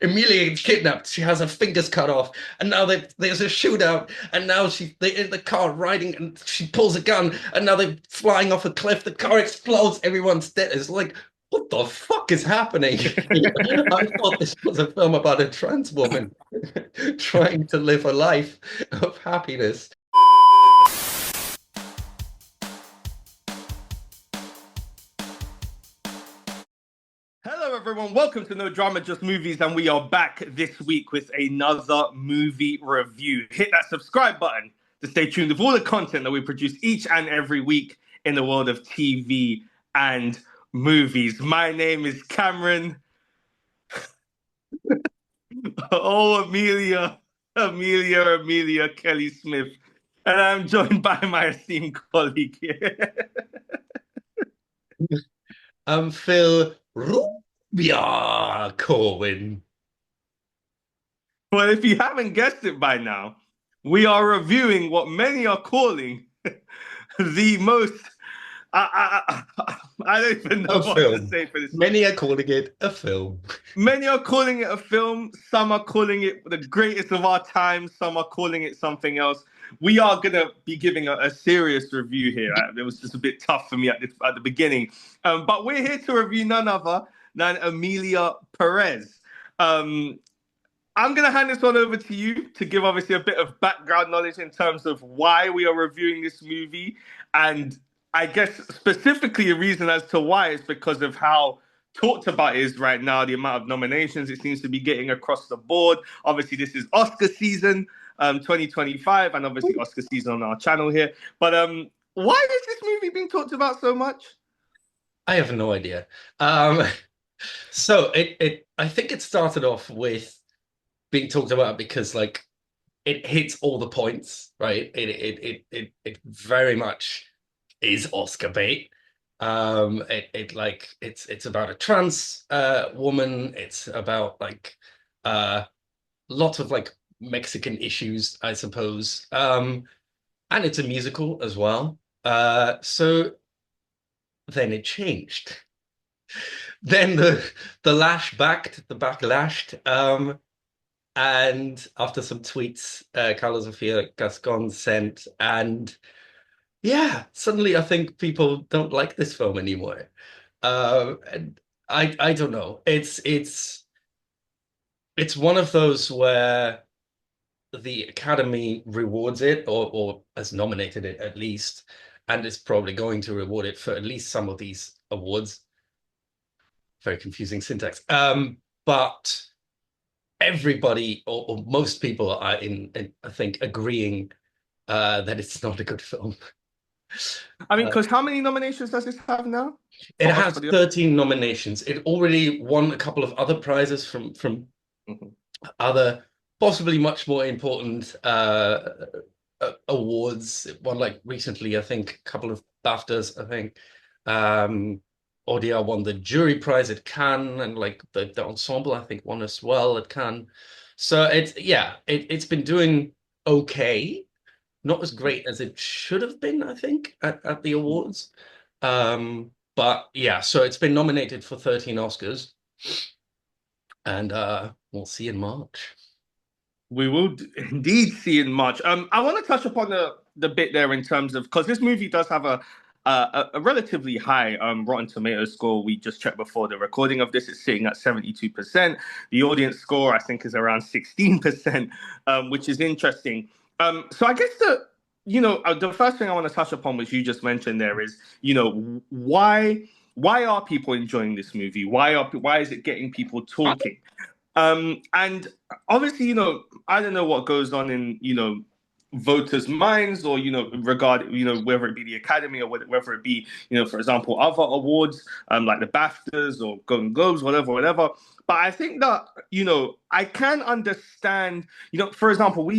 Emilia gets kidnapped. She has her fingers cut off, and now there's a shootout. And now they're in the car riding, and she pulls a gun. And now they're flying off a cliff. The car explodes. Everyone's dead. It's like, what the fuck is happening? I thought this was a film about a trans woman trying to live a life of happiness. Hello, everyone. Welcome to No Drama, Just Movies, and we are back this week with another movie review. Hit that subscribe button to stay tuned with all the content that we produce each and every week in the world of TV and movies. My name is Cameron. Oh, Amelia Kelly Smith. And I'm joined by my esteemed colleague here. I'm Phil Rubia Corwin. Well, if you haven't guessed it by now, we are reviewing what many are calling the most. I don't even know what to say for this. Many are calling it a film. Many are calling it a film. Some are calling it the greatest of our time. Some are calling it something else. We are going to be giving a serious review here. It was just a bit tough for me at the beginning. But we're here to review none other than Emilia Pérez. I'm going to hand this one over to you to give obviously a bit of background knowledge in terms of why we are reviewing this movie. And I guess specifically a reason as to why is because of how talked about it is right now, the amount of nominations it seems to be getting across the board. Obviously, this is Oscar season, 2025, and obviously Oscar season on our channel here. But why is this movie being talked about so much? I have no idea. So I think it started off with being talked about because like it hits all the points, right? It very much is Oscar bait. It's about a trans woman. It's about like lots of like Mexican issues, I suppose. And it's a musical as well. So then it changed. Then the backlashed. And after some tweets, Karla Sofía Gascón sent, and yeah, suddenly I think people don't like this film anymore. And I don't know. It's one of those where the Academy rewards it or has nominated it at least, and is probably going to reward it for at least some of these awards. Very confusing syntax. But everybody or most people are I think, agreeing that it's not a good film. I mean, because how many nominations does this have now? It has 13 nominations. It already won a couple of other prizes from other, possibly much more important awards. It won like recently, I think, a couple of BAFTAs, I think. Audiard won the jury prize at Cannes, and like the ensemble, I think, won as well at Cannes. So it's been doing okay. Not as great as it should have been, I think, at the awards. But yeah, so it's been nominated for 13 Oscars. And we'll see in March. We will indeed see in March. I want to touch upon the bit there in terms of, because this movie does have a relatively high Rotten Tomatoes score. We just checked before the recording of this. It's sitting at 72%. The audience score, I think, is around 16%, which is interesting. So I guess the first thing I want to touch upon, which you just mentioned there, is why are people enjoying this movie? Why is it getting people talking? And obviously, I don't know what goes on in voters' minds, or regard whether it be the Academy or whether it be for example other awards like the BAFTAs or Golden Globes, whatever. But I think that I can understand. For example,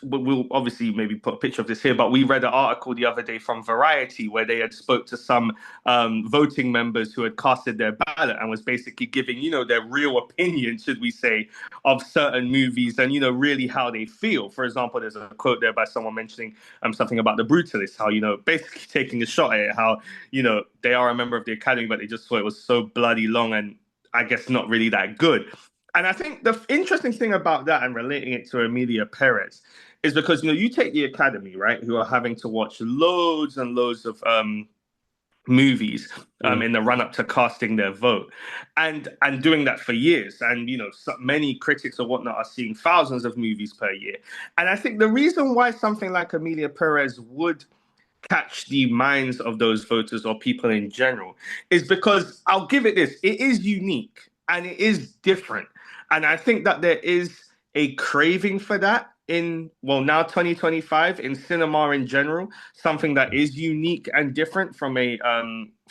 we'll obviously maybe put a picture of this here, but we read an article the other day from Variety where they had spoke to some voting members who had casted their ballot and was basically giving, their real opinion, should we say, of certain movies and, really how they feel. For example, there's a quote there by someone mentioning something about The Brutalist, how, basically taking a shot at it, how, they are a member of the Academy, but they just thought it was so bloody long and I guess not really that good. And I think the interesting thing about that and relating it to Emilia Perez is because you take the Academy, right, who are having to watch loads and loads of movies Mm. in the run up to casting their vote, and doing that for years. And so many critics or whatnot are seeing thousands of movies per year. And I think the reason why something like Emilia Perez would catch the minds of those voters or people in general is because I'll give it this: it is unique and it is different. And I think that there is a craving for that in, well, now 2025 in cinema in general, something that is unique and different from a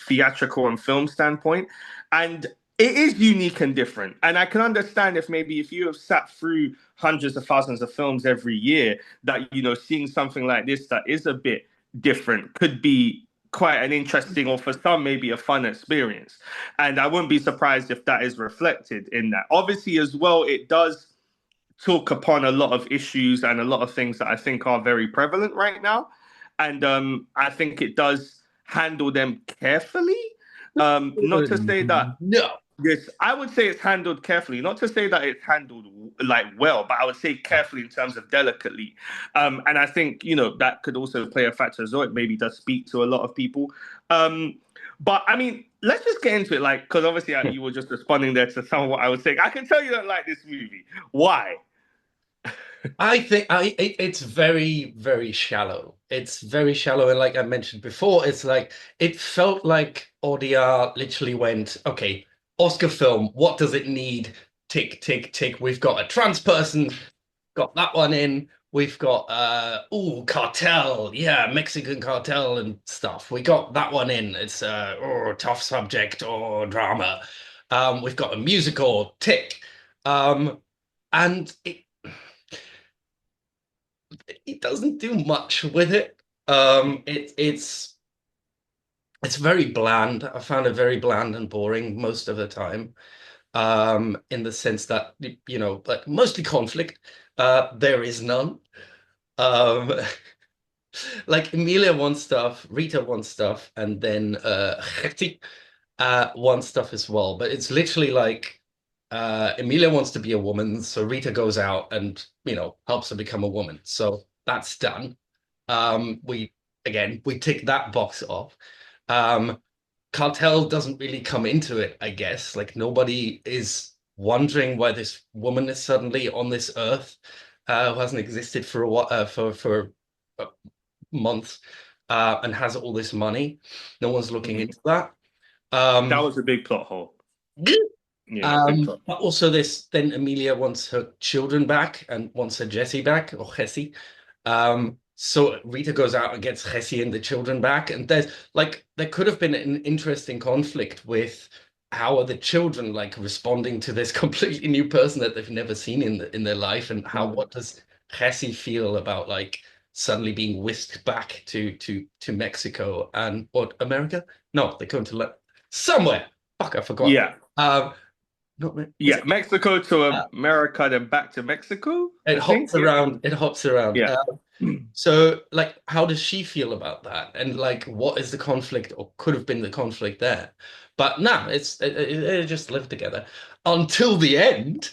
theatrical and film standpoint. And it is unique and different. And I can understand if maybe if you have sat through hundreds of thousands of films every year, that, seeing something like this that is a bit different could be quite an interesting, or for some maybe a fun experience. And I wouldn't be surprised if that is reflected in that. Obviously as well, it does talk upon a lot of issues and a lot of things that I think are very prevalent right now. And I think it does handle them carefully. Not to say that, No. yes, I would say it's handled carefully. Not to say that it's handled like well, but I would say carefully in terms of delicately. And I think that could also play a factor as well. It maybe does speak to a lot of people. But I mean, let's just get into it. Like, because obviously you were just responding there to some of what I was saying. I can tell you don't like this movie. Why? I think it's very, very shallow. It's very shallow, and like I mentioned before, it's like it felt like Audiard literally went, okay, Oscar film, what does it need? Tick, tick, tick. We've got a trans person, got that one in. We've got cartel, yeah, Mexican cartel and stuff. We got that one in. It's tough subject or drama. We've got a musical, tick. And it doesn't do much with it. It's very bland. I found it very bland and boring most of the time. In the sense that like mostly conflict. There is none. Um, like Emilia wants stuff, Rita wants stuff, and then Jessi wants stuff as well. But it's literally like Emilia wants to be a woman, so Rita goes out and helps her become a woman. So that's done. We tick that box off. Um, Cartel doesn't really come into it, I guess. Like nobody is wondering why this woman is suddenly on this earth, who hasn't existed for a while, for months, and has all this money. No one's looking Mhm. into that. That Um, was a big plot hole. Yeah, big Um, plot. but also this, then Emilia wants her children back and wants her Jessie back, or Jessie. So Rita goes out and gets Jessie and the children back. And there could have been an interesting conflict with how are the children like responding to this completely new person that they've never seen in their life, and what does Jessie feel about like suddenly being whisked back to Mexico and what America? No, they're going to somewhere. Fuck, I forgot. Yeah. Um, not is Yeah, it? Mexico to Uh, America, then back to Mexico, it I think. hops Yeah. around. It hops around. Yeah. So, like, how does she feel about that? And like, what is the conflict, or could have been the conflict there? But no, it just lived together until the end,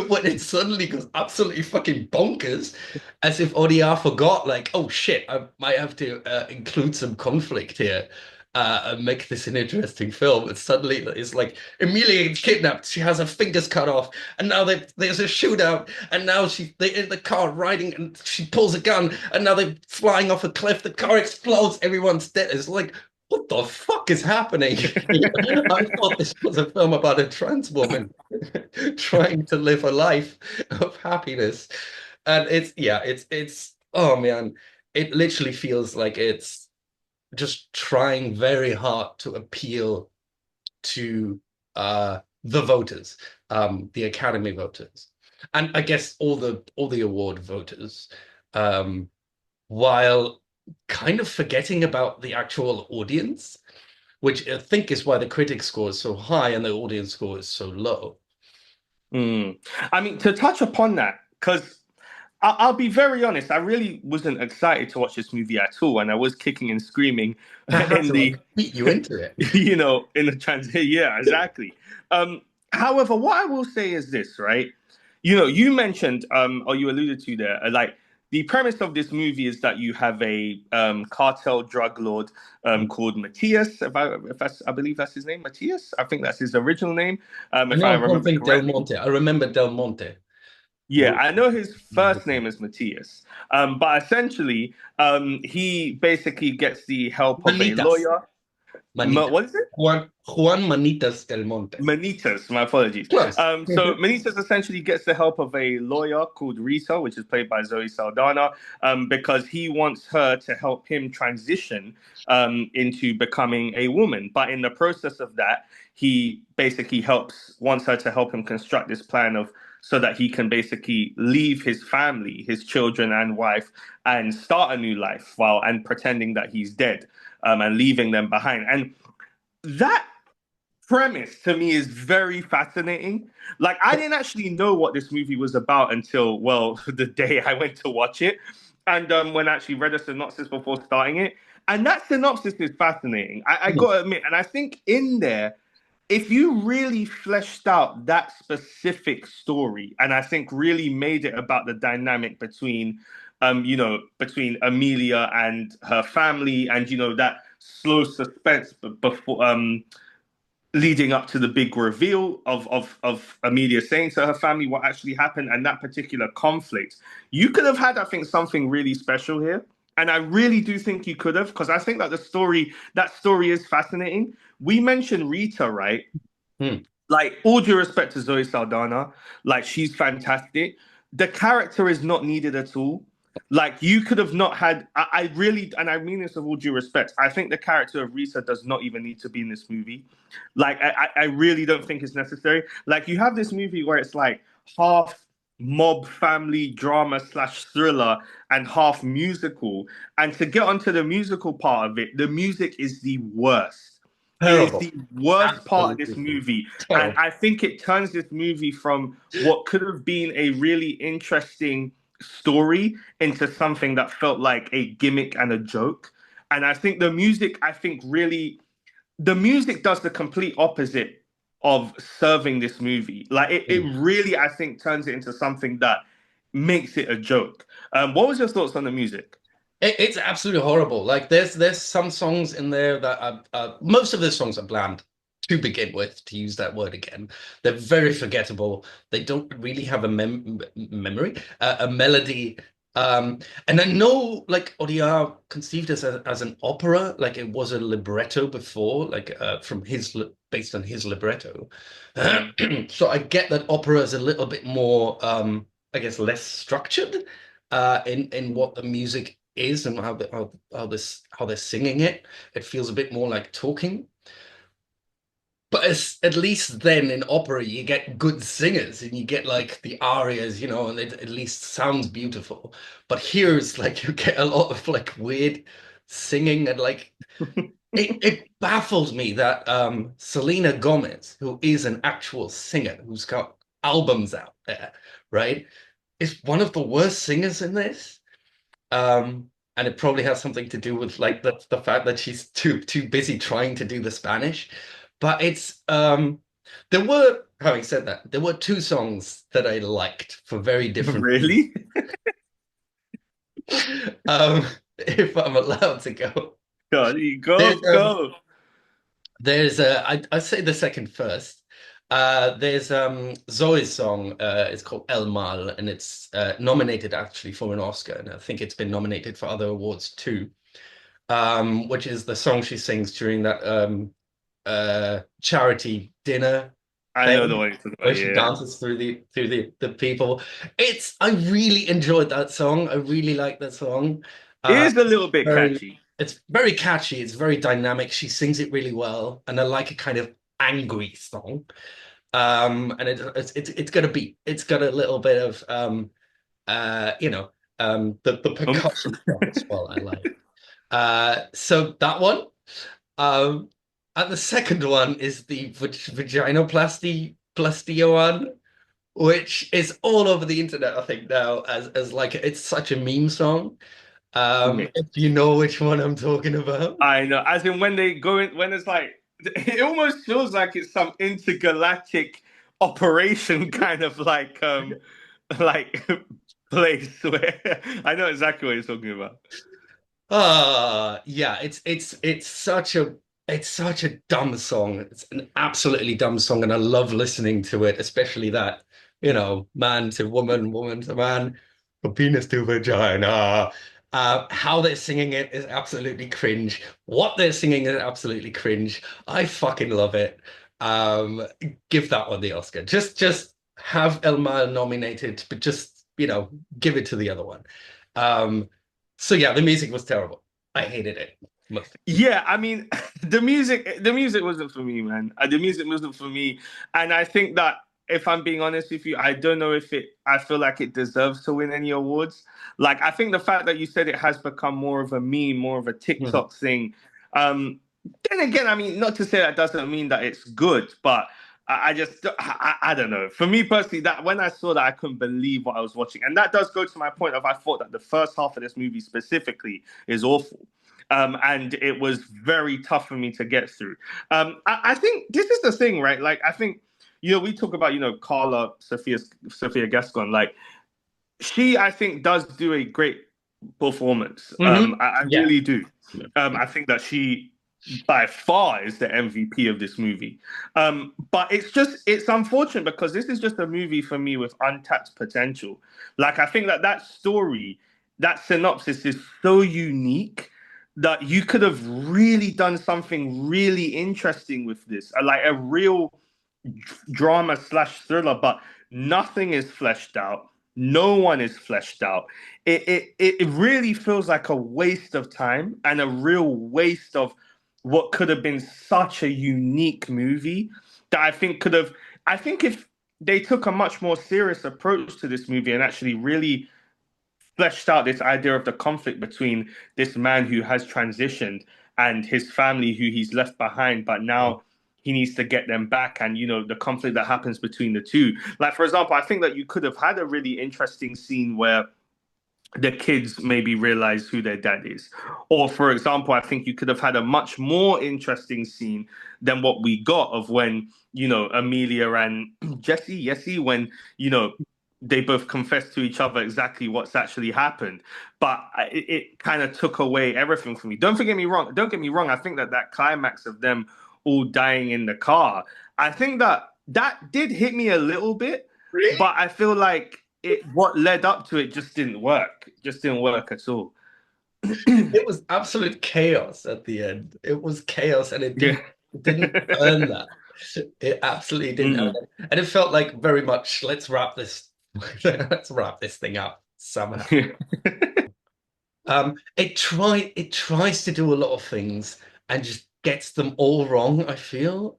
when it suddenly goes absolutely fucking bonkers, as if Audiard forgot, like, oh shit, I might have to include some conflict here. And make this an interesting film. And suddenly it's like Emilia gets kidnapped. She has her fingers cut off, and now there's a shootout. And now they're in the car riding, and she pulls a gun, and now they're flying off a cliff. The car explodes. Everyone's dead. It's like, what the fuck is happening? I thought this was a film about a trans woman trying to live a life of happiness, and it's oh man, it literally feels like it's just trying very hard to appeal to the voters, the Academy voters, and I guess all the award voters, um, while kind of forgetting about the actual audience, which I think is why the critic score is so high and the audience score is so low. Mm. I mean, to touch upon that, because I'll be very honest, I really wasn't excited to watch this movie at all, and I was kicking and screaming I had in to like the, beat you into it. in the transit. Yeah, exactly. However, what I will say is this, right? You know, you mentioned, or you alluded to there, like the premise of this movie is that you have a cartel drug lord called Matthias. I believe that's his name, Matthias. I think that's his original name, I if I know remember something Del correctly. Monte. I remember Del Monte. Yeah, I know his first name is Matthias, but essentially, he basically gets the help of a Manitas. lawyer. Manitas. What is it? Juan Manitas Del Monte. Manitas, my apologies. Close. So Manitas essentially gets the help of a lawyer called Rita, which is played by Zoe Saldana, because he wants her to help him transition into becoming a woman. But in the process of that, he basically wants her to help him construct this plan of so that he can basically leave his family, his children and wife, and start a new life while and pretending that he's dead, and leaving them behind. And that premise to me is very fascinating. Like I didn't actually know what this movie was about until well the day I went to watch it, and when I actually read a synopsis before starting it, and that synopsis is fascinating. I gotta admit, and I think in there, if you really fleshed out that specific story, and I think really made it about the dynamic between, between Emilia and her family, and that slow suspense before leading up to the big reveal of Amelia saying to her family what actually happened and that particular conflict, you could have had, I think, something really special here. And I really do think you could have, because I think that that story is fascinating. We mentioned Rita, right? Hmm. Like, all due respect to Zoe Saldana, like, she's fantastic. The character is not needed at all. Like, you could have not had. I really, and I mean this with all due respect, I think the character of Rita does not even need to be in this movie. Like, I really don't think it's necessary. Like, you have this movie where it's like half mob family drama slash thriller and half musical. And to get onto the musical part of it, the music is the worst. It is Terrible. the worst part of this Absolutely movie. And terrible. I think it turns this movie from what could have been a really interesting story into something that felt like a gimmick and a joke. And I think the music does the complete opposite of serving this movie. Like it Hmm. really, I think, turns it into something that makes it a joke. What was your thoughts on the music? It's absolutely horrible. Like there's some songs in there that are most of the songs are bland to begin with, to use that word again. They're very forgettable. They don't really have a memory, a melody. And I know like Audiard conceived as an opera, like it was a libretto before, like from based on his libretto. So I get that opera is a little bit more, I guess, less structured in what the music is and how they're singing it. It feels a bit more like talking. But at least then in opera you get good singers and you get like the arias, and it at least sounds beautiful. But here it's like you get a lot of like weird singing and like it baffles me that Selena Gomez, who is an actual singer, who's got albums out there, right, is one of the worst singers in this. And it probably has something to do with like the fact that she's too busy trying to do the Spanish. But it's there were, having said that, there were two songs that I liked for very different reasons. Really? Um, if I'm allowed to go. God, There's go. I'd say the second first. There's Zoe's song. It's called El Mal, and it's nominated actually for an Oscar, and I think it's been nominated for other awards too. Which is the song she sings during that charity dinner I know the thing one you're talking where about. she Yeah, dances through the people. I really enjoyed that song. I really like that song. it Uh, is a little bit very catchy. it's very catchy. It's very dynamic. She sings it really well, and I like a kind of angry song. And it's got a beat. It's got a little bit of the Oomph. percussion stuff as well. I like. So that one. Um, and the second one is the vaginoplasty plastio one, which is all over the internet, I think now, as like it's such a meme song. If you know which one I'm talking about. I know. As in when they go in, when it's like, it almost feels like it's some intergalactic operation kind of like place where I know exactly what you're talking about. Yeah, it's such a dumb song. It's an absolutely dumb song, and I love listening to it, especially that, man to woman, woman to man, from penis to vagina. How they're singing it is absolutely cringe. What they're singing is absolutely cringe. I fucking love it. Um, Give that one the Oscar. Just have Elma nominated, but just, give it to the other one. Um, so yeah, the music was terrible. I hated it. Yeah, I mean, the music wasn't for me, man. The music wasn't for me, and I think that if I'm being honest with you, I don't know if it. I feel like it deserves to win any awards. Like, I think the fact that you said it has become more of a meme, more of a Mhm. TikTok thing. Um, then again, I mean, not to say that doesn't mean that it's good, but I just, I don't know. For me personally, that when I saw that, I couldn't believe what I was watching, and that does go to my point of I thought that the first half of this movie specifically is awful. And it was very tough for me to get through. I think this is the thing, right? Like, I think, we talk about, Karla, Sofía Gascón. Like, she, I think, does do a great performance. I Yeah. really do. I think that she, by far, is the MVP of this movie. But it's unfortunate because this is just a movie for me with untapped potential. Like, I think that story, that synopsis is so unique that you could have really done something really interesting with this, like a real drama slash thriller, but nothing is fleshed out. No one is fleshed out. It really feels like a waste of time and a real waste of what could have been such a unique movie that I think could have. I think if they took a much more serious approach to this movie and actually really fleshed out this idea of the conflict between this man who has transitioned and his family who he's left behind, but now he needs to get them back, and the conflict that happens between the two. Like, for example, I think that you could have had a really interesting scene where the kids maybe realize who their dad is. Or, for example, I think you could have had a much more interesting scene than what we got of when, Emilia and Jessie, when, they both confessed to each other exactly what's actually happened. But it kind of took away everything from me. Don't get me wrong. Don't get me wrong. I think that climax of them all dying in the car, I think that did hit me a little bit, Really? but I feel like what led up to it just didn't work. Just didn't work at all. It was absolute chaos at the end. It was chaos, and it Yeah. didn't earn that. It absolutely didn't earn Mm. it. And it felt like very much, let's wrap this thing up somehow. It tries to do a lot of things and just gets them all wrong, I feel.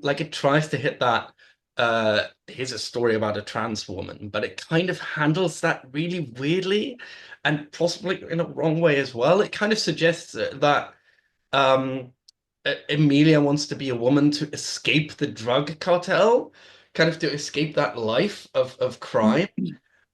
Like it tries to hit that here's a story about a trans woman, but it kind of handles that really weirdly and possibly in a wrong way as well. It kind of suggests that um Emilia wants to be a woman to escape the drug cartel, kind of to escape that life of crime.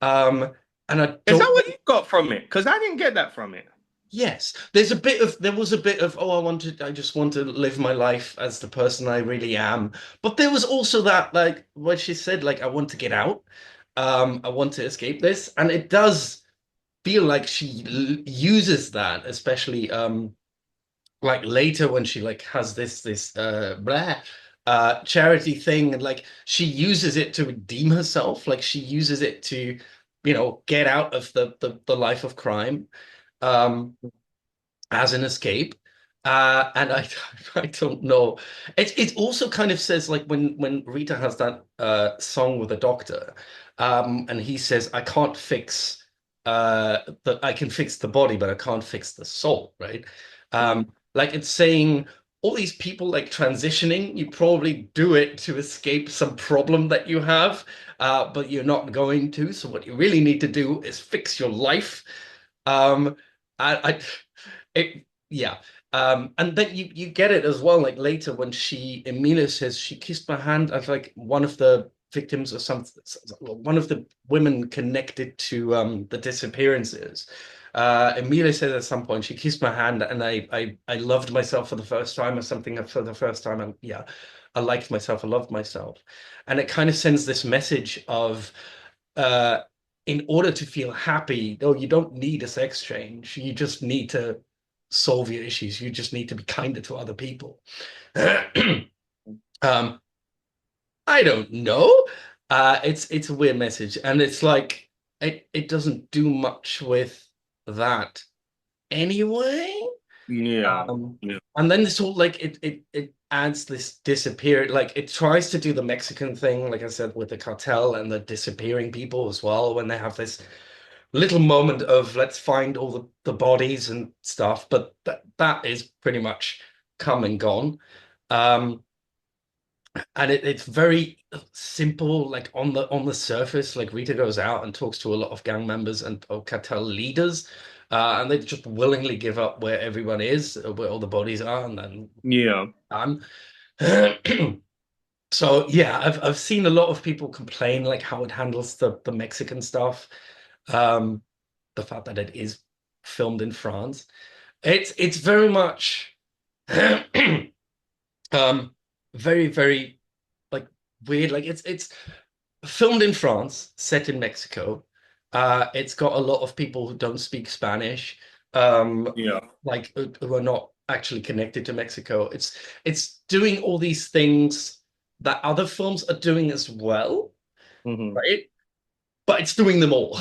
Um, and I Is that don't. what you got from it? Because I didn't get that from it. Yes, there was a bit of, oh, I just want to live my life as the person I really am. But there was also that, like, what she said, like, I want to get out. I want to escape this. And it does feel like she uses that, especially, like later when she like has this charity thing, and like she uses it to redeem herself. Like she uses it to, get out of the life of crime. Um, as an escape. And I I don't know. It also kind of says like when Rita has that song with the doctor, and he says, I can't fix I can fix the body, but I can't fix the soul, right? Like it's saying all these people like transitioning, you probably do it to escape some problem that you have, but you're not going to. So what you really need to do is fix your life. Um, I it yeah. And then you get it as well, like later when Emilia says she kissed my hand as like one of the victims or something, one of the women connected to the disappearances. Emilia says at some point she kissed my hand and I loved myself for the first time or something for the first time. And yeah. I liked myself, I loved myself. And it kind of sends this message of uh in order to feel happy, no, you don't need a sex change. You just need to solve your issues. You just need to be kinder to other people. um, I don't know. It's a weird message, and it's like it doesn't do much with that anyway. Yeah. Um, Yeah. and then this whole like it adds this disappear like it tries to do the Mexican thing, like I said, with the cartel and the disappearing people as well, when they have this little moment of let's find all the bodies and stuff, but that is pretty much come and gone. Um, and it's very simple, like on the surface. Like Rita goes out and talks to a lot of gang members and or cartel leaders, and they just willingly give up where everyone is, where all the bodies are, and then Yeah. um, so yeah, I've seen a lot of people complain like how it handles the Mexican stuff, the fact that it is filmed in France. It's very much um very very like weird. Like it's filmed in France, set in Mexico. It's got a lot of people who don't speak Spanish, Yeah. like who are not actually connected to Mexico. It's doing all these things that other films are doing as well, Hmm. right? But it's doing them all.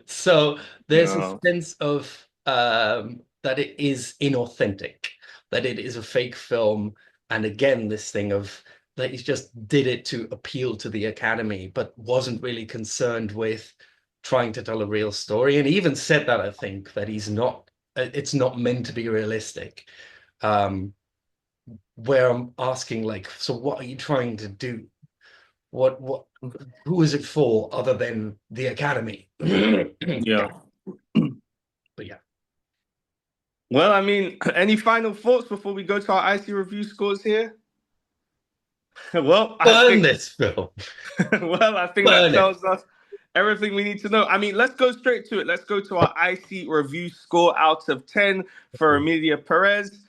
So there's a Yeah. sense of that it is inauthentic, that it is a fake film, and again, this thing of that he just did it to appeal to the Academy, but wasn't really concerned with trying to tell a real story. And he even said that, I think, that he's not, it's not meant to be realistic. Um, where I'm asking, like, so what are you trying to do? What who is it for other than the Academy? Yeah. But yeah, Well, I mean, any final thoughts before we go to our IC review scores here? Well, I burn think this film. well, I think that Burn it. tells us everything we need to know. I mean, let's go straight to it. Let's go to our IC review score out of 10 for Emilia Perez.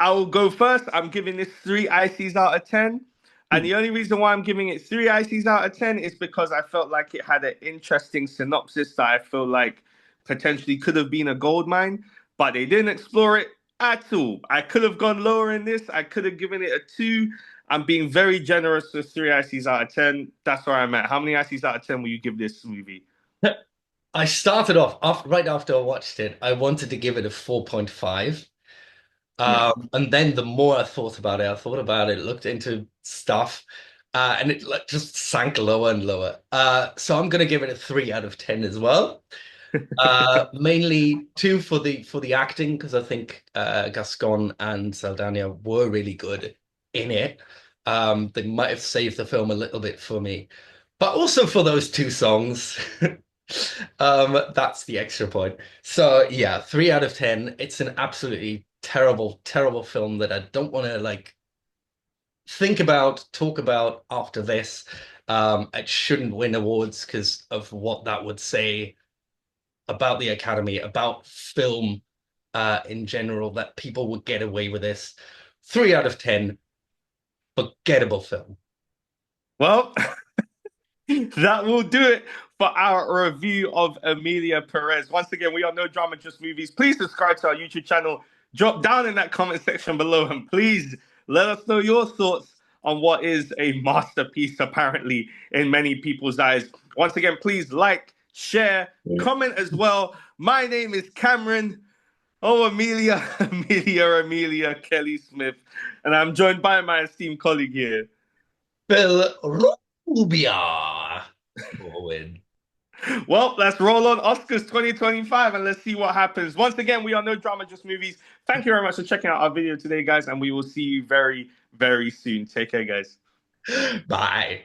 I will go first. I'm giving this three ICs out of 10. And the only reason why I'm giving it three ICs out of 10 is because I felt like it had an interesting synopsis that I feel like potentially could have been a gold mine, but they didn't explore it at all. I could have gone lower in this. I could have given it a two. I'm being very generous with three ICs out of 10. That's where I'm at. How many ICs out of 10 will you give this movie? I started off right after I watched it. I wanted to give it a 4.5. Yeah. And then the more I thought about it, looked into stuff, and it like just sank lower and lower. So I'm gonna give it a 3 out of 10 as well. Mainly two for the acting because I think Gascon and Saldaña were really good in it. They might have saved the film a little bit for me, but also for those two songs. That's the extra point. So yeah, 3 out of 10. It's an absolutely terrible, terrible film that I don't want to like think about, talk about after this. It shouldn't win awards because of what that would say about the Academy, about film in general, that people would get away with this. 3 out of 10, forgettable film. Well, that will do it for our review of Emilia Perez. Once again, we are No Drama, Just Movies. Please subscribe to our YouTube channel. Drop down in that comment section below and please let us know your thoughts on what is a masterpiece, apparently, in many people's eyes. Once again, please like, share, comment as well. My name is Cameron. Oh, Emilia, Emilia Kelly Smith. And I'm joined by my esteemed colleague here. Bill Rubia. Forward. Well, let's roll on Oscars 2025 and let's see what happens. Once again, we are No Drama, Just Movies. Thank you very much for checking out our video today, guys, and we will see you very, very soon. Take care, guys. Bye.